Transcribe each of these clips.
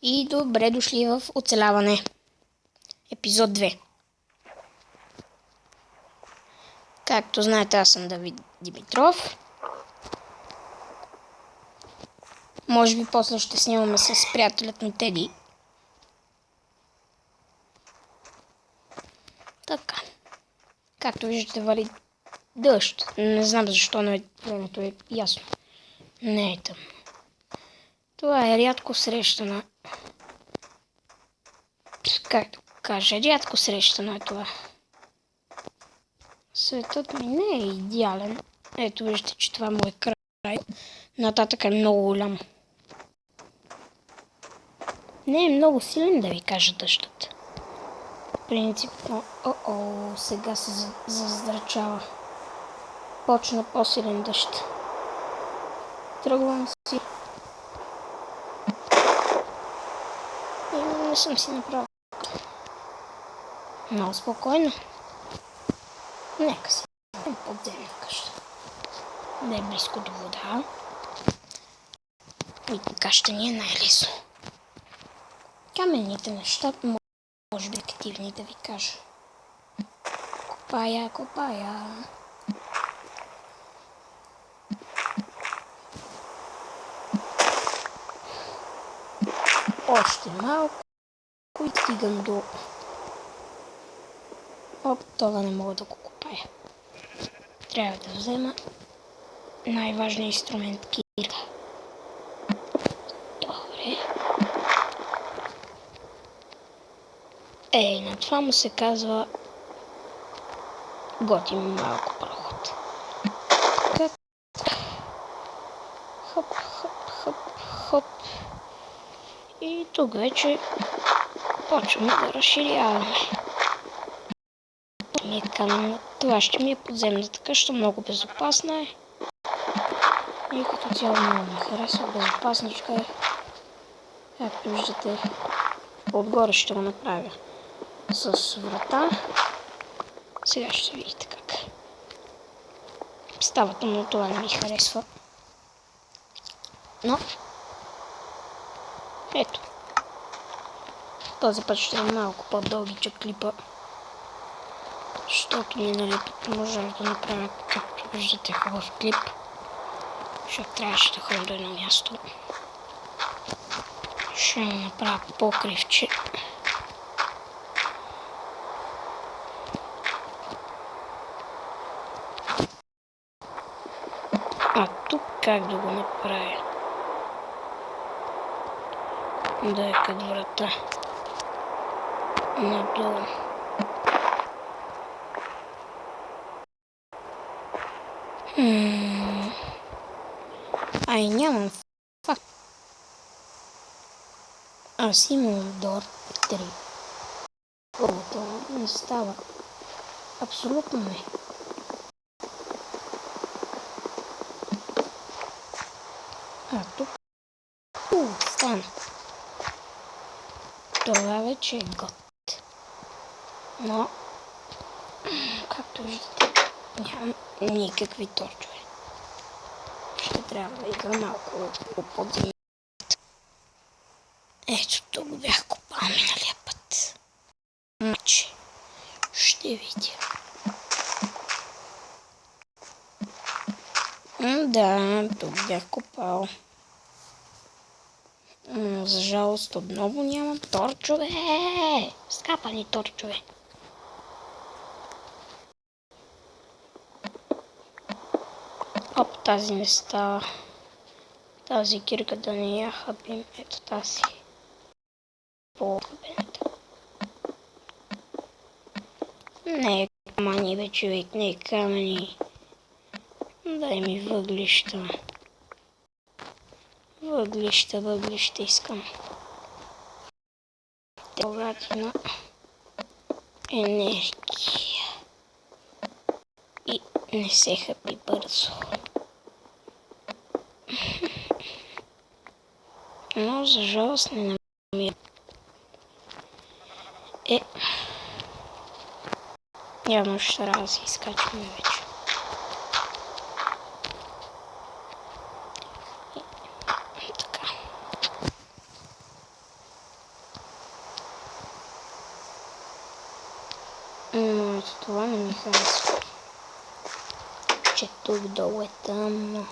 И добре дошли в оцеляване. Епизод 2. Както знаете, аз съм Давид Димитров. Може би после ще снимаме с приятелят ми Теди. Така. Както виждате, вали дъжд. Не знам защо, но времето е ясно. Не е тъмно. Това е рядко срещана. Как да кажа, рядко срещано е това. Светът ми не е идеален. Ето виждате, че това му е край. Нататък е много голям. Не е много силен, да ви кажа, дъждът. Принципно, сега се заздрачава. Почна по-силен дъжд. Тръгвам си. И не съм си направил. Много спокойно. Нека си подземна къща. Да е близко до вода. И така ще ни е най-лесно. Каменните неща, може би активни, да ви кажа. Копая. Още малко и стигам до... това не мога да го копая. Трябва да взема най-важният инструмент — кирка. Добре. На това му се казва готим малко проход. Хоп. И тук вече почваме да разширяваме. Това ще ми е подземната къща, много безопасна е. И като цяло много ми харесва, безопасничка е. Както виждате, отгоре ще го направя с врата. Сега ще видите как става, но това не ми харесва. Но ето, този път ще е малко по-дългичък клипа, защото миналия път можах да направя, както виждате, хубав клип, защото трябваше да ходя до едно място. Ще направя покривче. А тук как да го направя? Да е като врата. Надолу. Ай, нямам факт. Аз имам Дор 3. Това не става. Абсолютно не. Тук стана. Това вече е год. Но, както виждате, нямам никакви торчове. Ще трябва да ида малко под земята. Ето, тук бях копал миналия път. Маче, ще видя. Да, тук бях копал. За жалост отново нямам торчове. Скапани торчове. Тази не става. Тази кирка да не я хапим. Ето тази. По-хабената. Не е камъни, бе, човек, не е камъни. Дай ми въглища. Въглища искам. Теоратина енергия. И не се хапи бързо. Но за жалост не намирам. Явно ще трябва да си изкачваме вече. Така. ето това не ми харесва. Че тук долу е тъмно.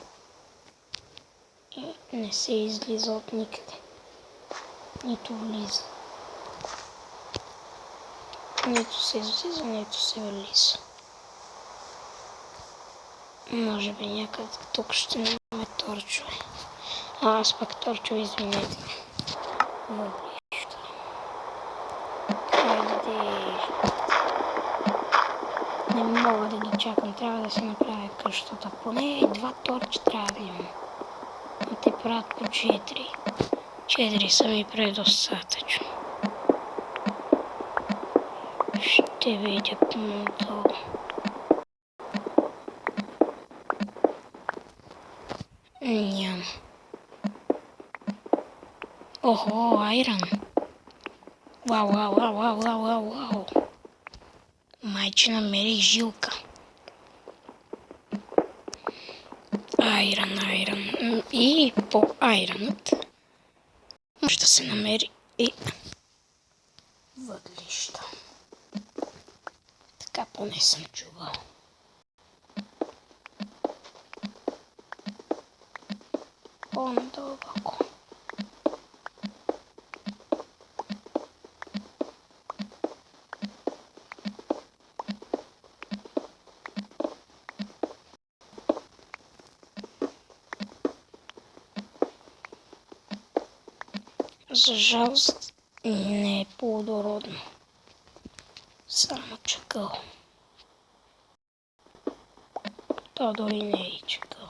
И не се излиза от никъде. Нито влиза. Нито се излиза, нито се влиза. Може би някъде тук ще нямаме торчове. Аз пак торчове, извинете. Въглища. Хайде. Не мога да ги чакам. Трябва да си направя къщата. Поне 2 торча трябва да имам. А те правят по 4. 4 са ми предостатъчно. Ще видя по-надолу. Няма. Охо, айран. Вау. Майче, намерих жилка. Айран. И по айранът може да се намери и въглища. Така поне съм чувал. По-надълбоко. За жалост не е плодородно. Само чакъл. То дори не е и чакъл.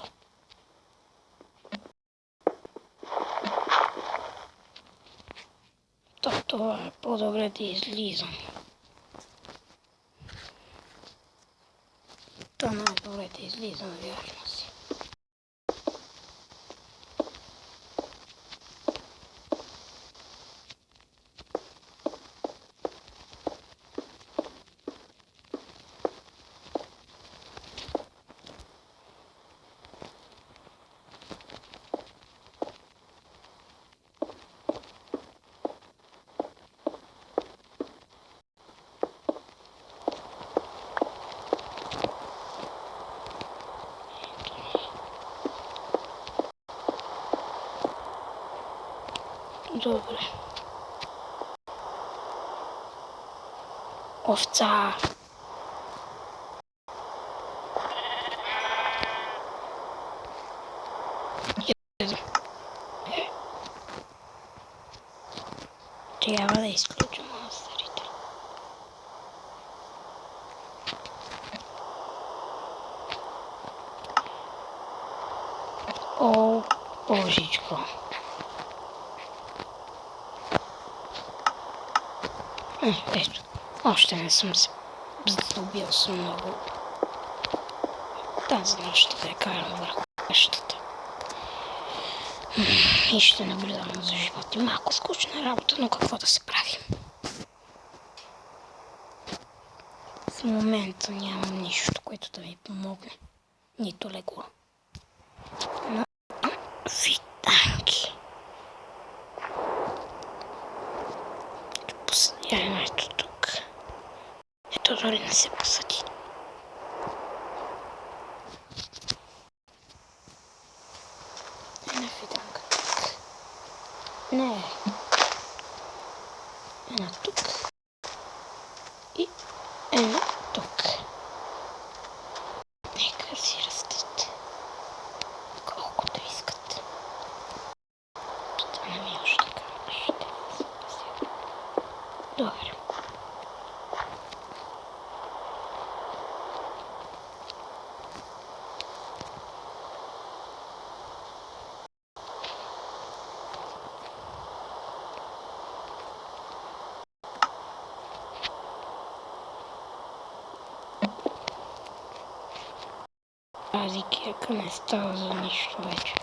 Това е по-добре да излизам. То най-добре да излизам, вярно си. Добре. Овца. Трябва да изключим монстрите. О, божичко. Ето, още не съм се задълбил съм много. Тази нощ ще карам върху къщата. И ще наблюдавам за живота. Малко скучна работа, но какво да се прави? В момента нямам нищо, което да ми помогне. Нито легло. Но фитанки. Посъдя ето тук. Ето дори не се посъди. Една фитанка тук. Не. Една тук. И една тук. Нека си растат. Колкото искат. Стана ми още така. Добре. Тази кирка не става за нищо вече.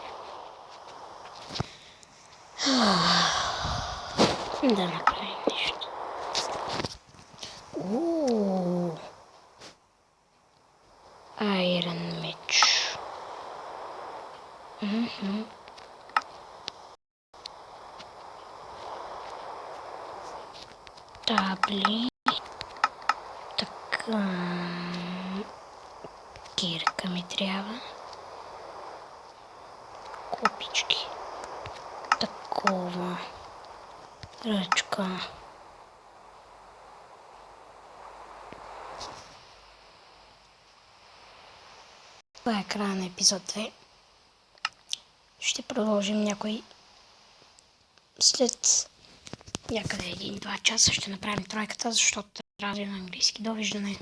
Да направим нещо. Айрон меч. Табли. Така. Кирка ми трябва. Копички. Такова. Ръчка. Това е края на епизод 2. Ще продължим някой след някъде 1-2 часа. Ще направим тройката, защото трябва да е на английски. Довиждане.